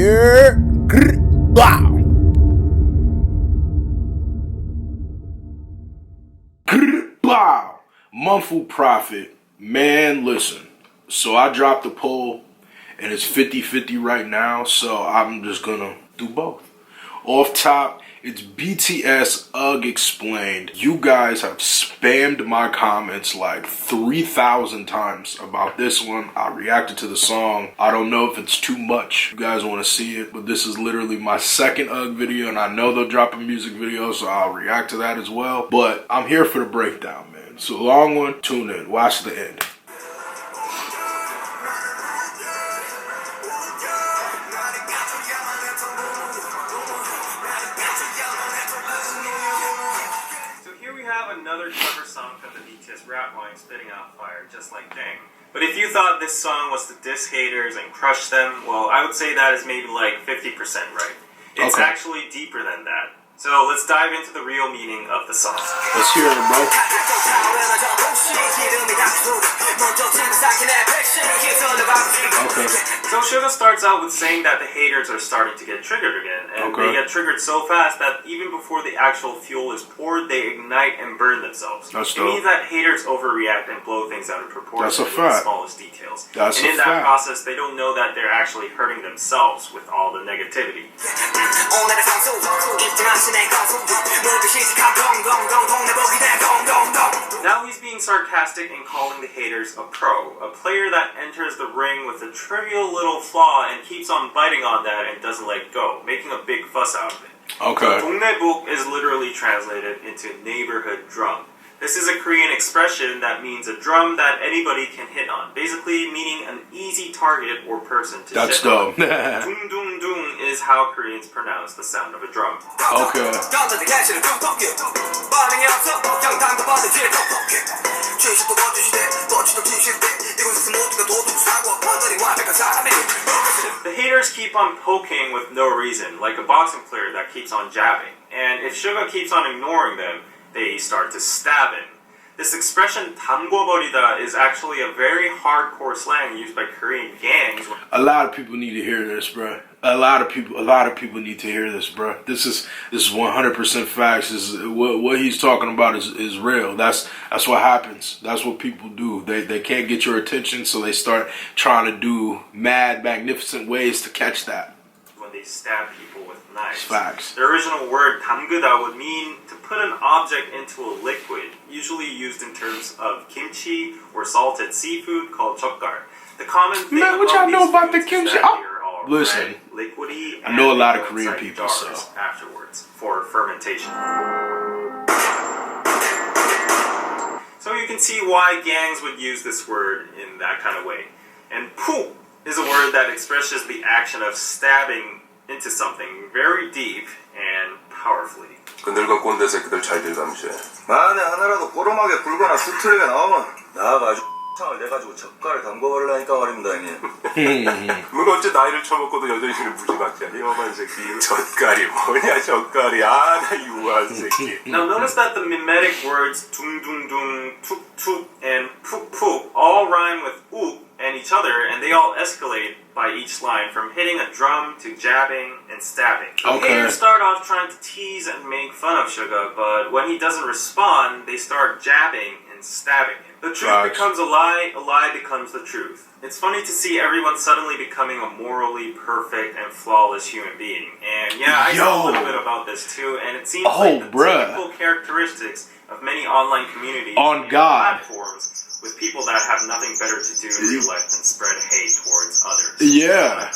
Yeah. Wow. Wow. Monthful profit. Man, listen. So I dropped the poll and it's 50-50 right now. So I'm just gonna do both. Off top, it's BTS UGG Explained. You guys have spammed my comments like 3,000 times about this one. I reacted to the song. I don't know if it's too much. You guys want to see it, but this is literally my second UGG video, and I know they'll drop a music video, so I'll react to that as well. But I'm here for the breakdown, man. So long one, tune in, watch the end. Another cover song from the BTS rap line spitting out fire, just like Gang. But if you thought this song was to diss haters and crush them, well, I would say that is maybe like 50% right. It's actually deeper than that. So let's dive into the real meaning of the song. Let's hear it, bro. Okay. So Suga starts out with saying that the haters are starting to get triggered again. And they get triggered so fast that even before the actual fuel is poured, they ignite and burn themselves. That's it means that haters overreact and blow things out of proportion with the smallest details. That's and in that process, they don't know that they're actually hurting themselves with all the negativity. Now he's being sarcastic and calling the haters a pro, a player that enters the ring with a trivial little flaw and keeps on biting on that and doesn't let go, making a big fuss out of it. Okay. 동네북 is literally translated into neighborhood drum. This is a Korean expression that means a drum that anybody can hit on, basically meaning an easy target or person to That's shit dope. on. Dung dung dung is how Koreans pronounce the sound of a drum. Okay. The haters keep on poking with no reason, like a boxing player that keeps on jabbing. And if Suga keeps on ignoring them, they start to stab him. This expression 담궈버리다 is actually a very hardcore slang used by Korean gangs. A lot of people need to hear this, bro. A lot of people need to hear this, bro. This is 100% facts. This is what he's talking about is real. That's what happens. That's what people do. They can't get your attention, so they start trying to do mad, magnificent ways to catch that. When they stab people with knives. Facts. The original word 담그다 would mean to put an object into a liquid, usually used in terms of kimchi or salted seafood called 젓갈. The common thing what y'all know about the kimchi? Listen, liquidy, I know a lot of Korean people, so afterwards for fermentation. So you can see why gangs would use this word in that kind of way. And 푸 is a word that expresses the action of stabbing into something very deep and powerfully. 그 늙은 꼰대 새끼들 잘 들감시해. 만에 하나라도 꼬름하게 불거나 수틀리게 나오면 나가 아주 창을 내가지고 젓갈에 담궈버리려니까 말입니다, 형님. มึง어째 나이를 처먹고도 여전히 무지막지야. 이 험한 새끼. 젓갈이 뭐냐, 젓갈이. 아, 나 유한 새끼. Now notice that the mimetic words 둥둥둥, 툭툭, and 푹푹 all rhyme with uk and each other, and they all escalate by each line, from hitting a drum to jabbing and stabbing. The haters start off trying to tease and make fun of Suga, but when he doesn't respond, they start jabbing and stabbing him. The truth becomes a lie becomes the truth. It's funny to see everyone suddenly becoming a morally perfect and flawless human being. And yeah, I know a little bit about this too, and it seems like the typical characteristics of many online communities and platforms with people that have nothing better to do in real life than spread hate towards others. Yeah.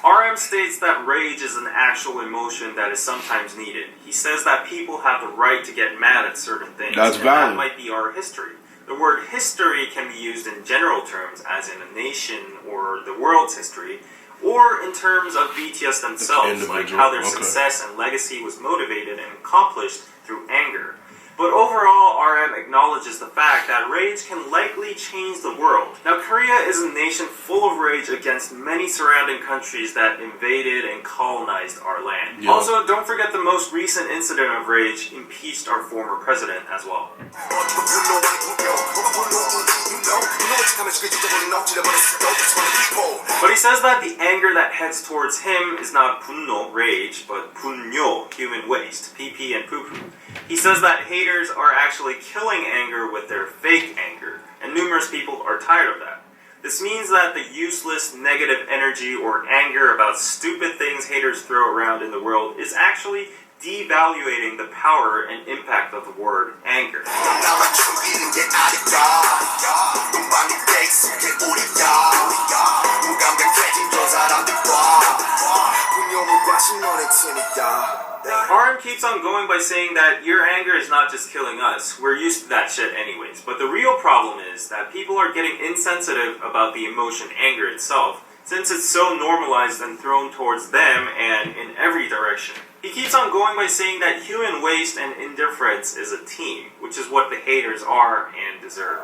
RM states that rage is an actual emotion that is sometimes needed. He says that people have the right to get mad at certain things. That's valid. That might be our history. The word history can be used in general terms, as in a nation or the world's history, or in terms of BTS themselves, like how their success and legacy was motivated and accomplished through anger. But overall, RM time acknowledges the fact that rage can likely change the world. Now, Korea is a nation full of rage against many surrounding countries that invaded and colonized our land. Yeah. Also, don't forget the most recent incident of rage impeached our former president as well. But he says that the anger that heads towards him is not 분노, rage, but 분뇨, human waste, PP and poo-poo. He says that haters are actually killing anger with their fake anger, and numerous people are tired of that. This means that the useless negative energy or anger about stupid things haters throw around in the world is actually devaluating the power and impact of the word anger. RM keeps on going by saying that your anger is not just killing us, we're used to that shit anyways, but the real problem is that people are getting insensitive about the emotion anger itself, since it's so normalized and thrown towards them and in every direction. He keeps on going by saying that human waste and indifference is a team, which is what the haters are and deserve.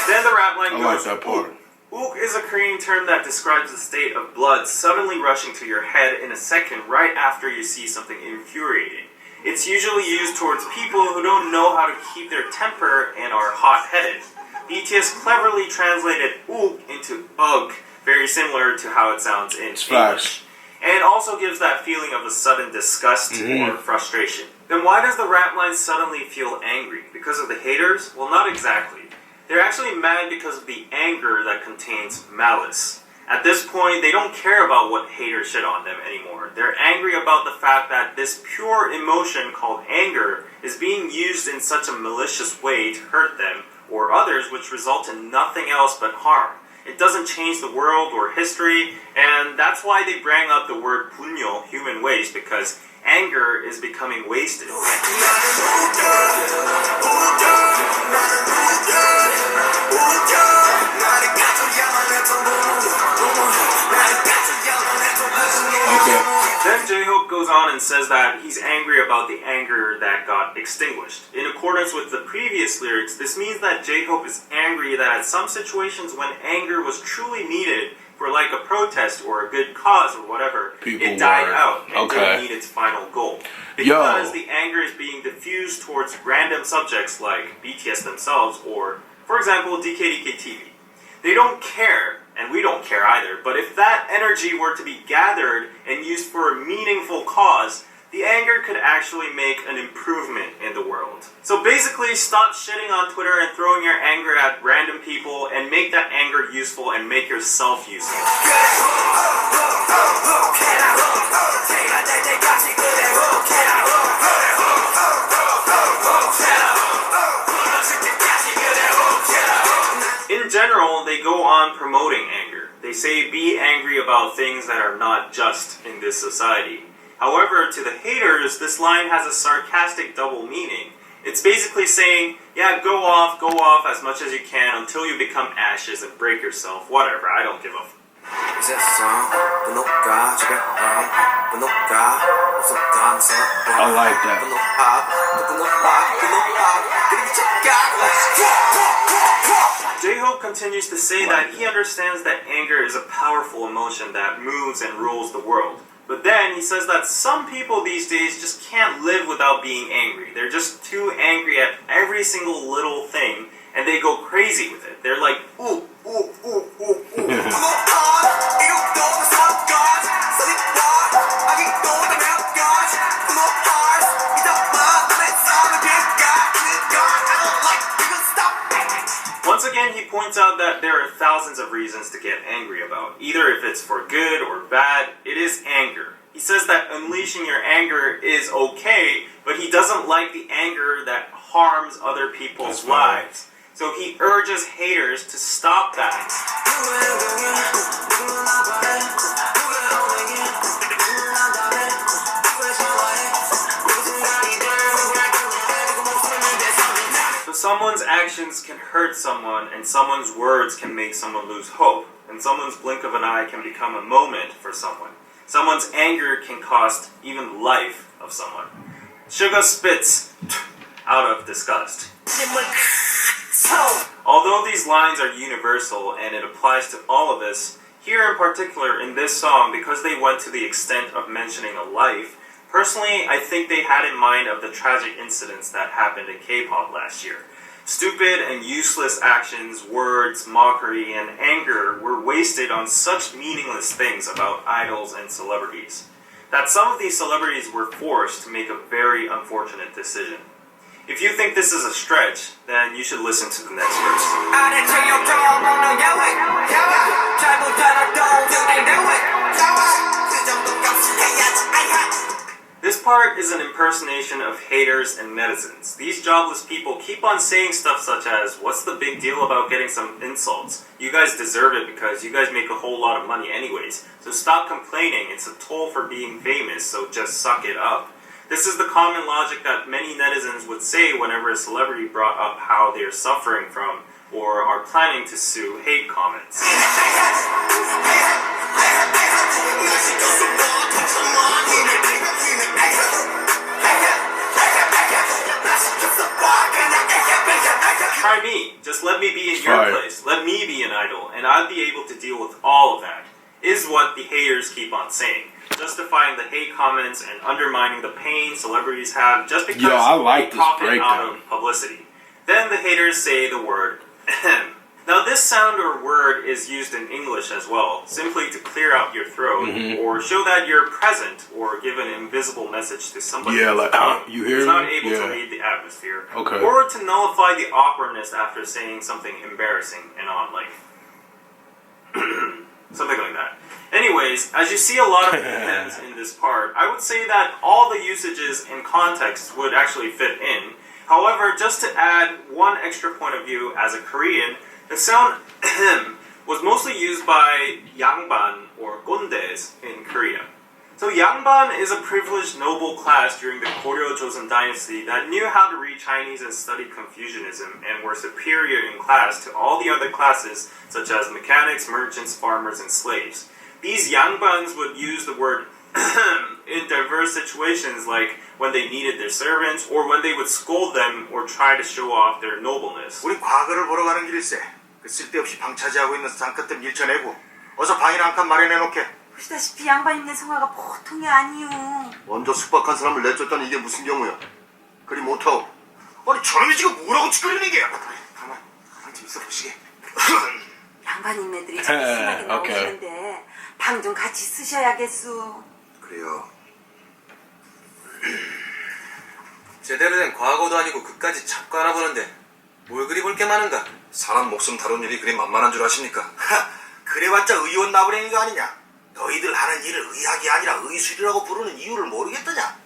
Then the rap line goes, I like that part. Ook is a Korean term that describes the state of blood suddenly rushing to your head in a second right after you see something infuriating. It's usually used towards people who don't know how to keep their temper and are hot-headed. BTS cleverly translated ook into ugh, very similar to how it sounds in English. And also gives that feeling of a sudden disgust or frustration. Then why does the rap line suddenly feel angry? Because of the haters? Well, not exactly. They're actually mad because of the anger that contains malice. At this point, they don't care about what haters shit on them anymore. They're angry about the fact that this pure emotion called anger is being used in such a malicious way to hurt them or others, which result in nothing else but harm. It doesn't change the world or history, and that's why they bring up the word 분뇨, human waste, because anger is becoming wasted. Then J-Hope goes on and says that he's angry about the anger that got extinguished. In accordance with the previous lyrics, this means that J-Hope is angry that at some situations when anger was truly needed for like a protest or a good cause or whatever, it died out and didn't meet its final goal. Because the anger is being diffused towards random subjects like BTS themselves or, for example, DKDK-TV. They don't care, and we don't care either, but if that energy were to be gathered and used for a meaningful cause, the anger could actually make an improvement in the world. So basically, stop shitting on Twitter and throwing your anger at random people and make that anger useful and make yourself useful. In general, they go on promoting anger. They say be angry about things that are not just in this society. However, to the haters, this line has a sarcastic double meaning. It's basically saying, yeah, go off as much as you can until you become ashes and break yourself, whatever, I don't give a f***. I like that. J-Hope continues to say that he understands that anger is a powerful emotion that moves and rules the world. But then he says that some people these days just can't live without being angry. They're just too angry at every single little thing, and they go crazy with it. They're like, ooh, ooh, ooh, ooh, ooh. Once again, he points out that there are thousands of reasons to get angry about. Either if it's for good or bad, it is anger. He says that unleashing your anger is okay, but he doesn't like the anger that harms other people's lives. So he urges haters to stop that. So someone's actions can hurt someone, and someone's words can make someone lose hope, and someone's blink of an eye can become a moment for someone. Someone's anger can cost even life of someone. Suga spits out of disgust. Although these lines are universal and it applies to all of us, here in particular in this song, because they went to the extent of mentioning a life, personally I think they had in mind of the tragic incidents that happened in K-pop last year. Stupid and useless actions, words, mockery, and anger were wasted on such meaningless things about idols and celebrities, that some of these celebrities were forced to make a very unfortunate decision. If you think this is a stretch, then you should listen to the next verse. This part is an impersonation of haters and netizens. These jobless people keep on saying stuff such as, what's the big deal about getting some insults? You guys deserve it because you guys make a whole lot of money anyways. So stop complaining, it's a toll for being famous, so just suck it up. This is the common logic that many netizens would say whenever a celebrity brought up how they are suffering from or are planning to sue hate comments. Try me. Just let me be in your place. Let me be an idol, and I'd be able to deal with all of that, is what the haters keep on saying. Justifying the hate comments and undermining the pain celebrities have just because they profit out of publicity. Then the haters say the word ahem. Now this sound or word is used in English as well, simply to clear out your throat or show that you're present or give an invisible message to somebody you hear who's not able to read the atmosphere, or to nullify the awkwardness after saying something embarrassing and on, like something like that. Anyways, as you see a lot of hems in this part, I would say that all the usages and contexts would actually fit in. However, just to add one extra point of view as a Korean, the sound ahem was mostly used by yangban or gondes in Korea. So yangban is a privileged noble class during the Goryeo Joseon dynasty that knew how to read Chinese and studied Confucianism and were superior in class to all the other classes such as mechanics, merchants, farmers, and slaves. These yangbans would use the word in diverse situations, like when they needed their servants or when they would scold them or try to show off their nobleness. 우리 과거를 보러 가는 길일세. 그 쓸데없이 방 차지하고 있는 쌍끝들 밀쳐내고 어서 방이나 한 칸 마련해 놓게. 보시다시피 양반님네 성화가 보통이 아니요. 먼저 숙박한 사람을 내쫓다니 이게 무슨 경우야? 그리 못하고. 아니 저놈이 지금 뭐라고 짓거리는 게야? 가만 좀 있어 보시게. 양반님네들이 저기 심하게 나오시는데 방 좀 같이 쓰셔야겠소. 그래요. 제대로 된 과거도 아니고 그까지 잡고 하나 보는데 뭘 그리 볼 게 많은가? 사람 목숨 다룬 일이 그리 만만한 줄 아십니까? 그래봤자 의원 나부랭이가 아니냐? 너희들 하는 일을 의학이 아니라 의술이라고 부르는 이유를 모르겠더냐?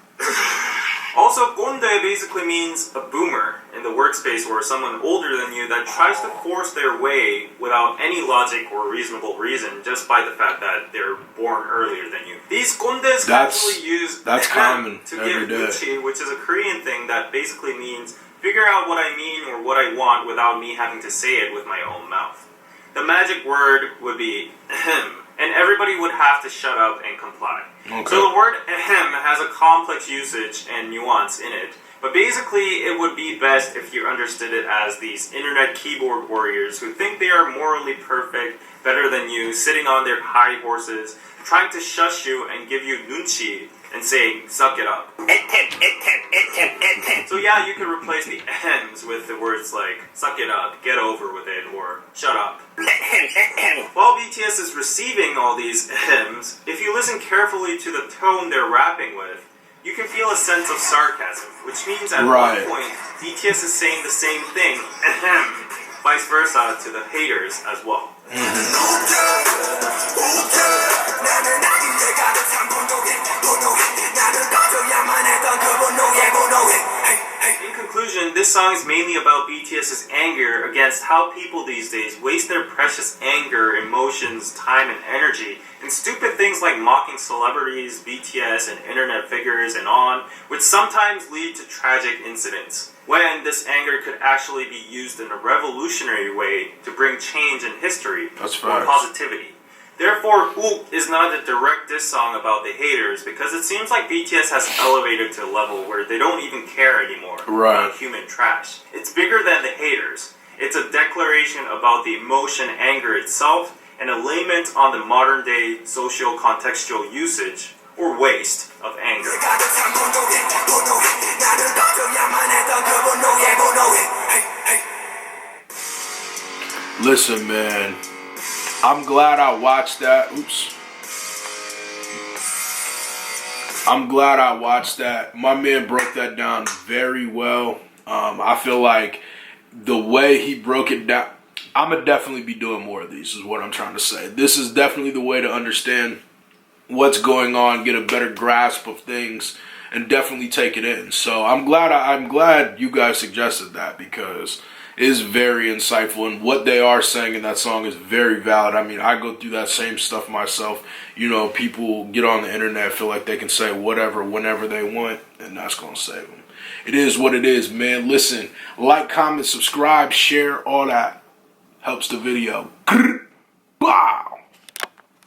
Also, gonde basically means a boomer in the workspace or someone older than you that tries to force their way without any logic or reasonable reason just by the fact that they're born earlier than you. These gondes actually use common to give nuchi, which is a Korean thing that basically means figure out what I mean or what I want without me having to say it with my own mouth. The magic word would be ahem, and everybody would have to shut up and comply. Okay. So the word ahem has a complex usage and nuance in it, but basically it would be best if you understood it as these internet keyboard warriors who think they are morally perfect, better than you, sitting on their high horses, trying to shush you and give you nunchi and saying, suck it up. So yeah, you can replace the ahems with the words like, suck it up, get over with it, or shut up. While BTS is receiving all these ahems, if you listen carefully to the tone they're rapping with, you can feel a sense of sarcasm, which means at one point, BTS is saying the same thing, ahem, vice versa to the haters as well. In conclusion, this song is mainly about BTS's anger against how people these days waste their precious anger, emotion, emotions, time, and energy in stupid things like mocking celebrities, BTS, and internet figures, and on, which sometimes lead to tragic incidents, when this anger could actually be used in a revolutionary way to bring change in history or positivity. Therefore, Ook is not a direct diss song about the haters, because it seems like BTS has elevated to a level where they don't even care anymore about human trash. It's bigger than the haters. It's a declaration about the emotion anger itself, and a lament on the modern day socio-contextual usage or waste of anger. Listen, man, I'm glad I watched that. I'm glad I watched that. My man broke that down very well. I feel like the way he broke it down, I'm going to definitely be doing more of these, is what I'm trying to say. This is definitely the way to understand what's going on, get a better grasp of things, and definitely take it in. So I'm glad you guys suggested that, because it is very insightful, and what they are saying in that song is very valid. I mean, I go through that same stuff myself. You know, people get on the internet, feel like they can say whatever, whenever they want, and that's going to save them. It is what it is, man. Listen, like, comment, subscribe, share, all that helps the video.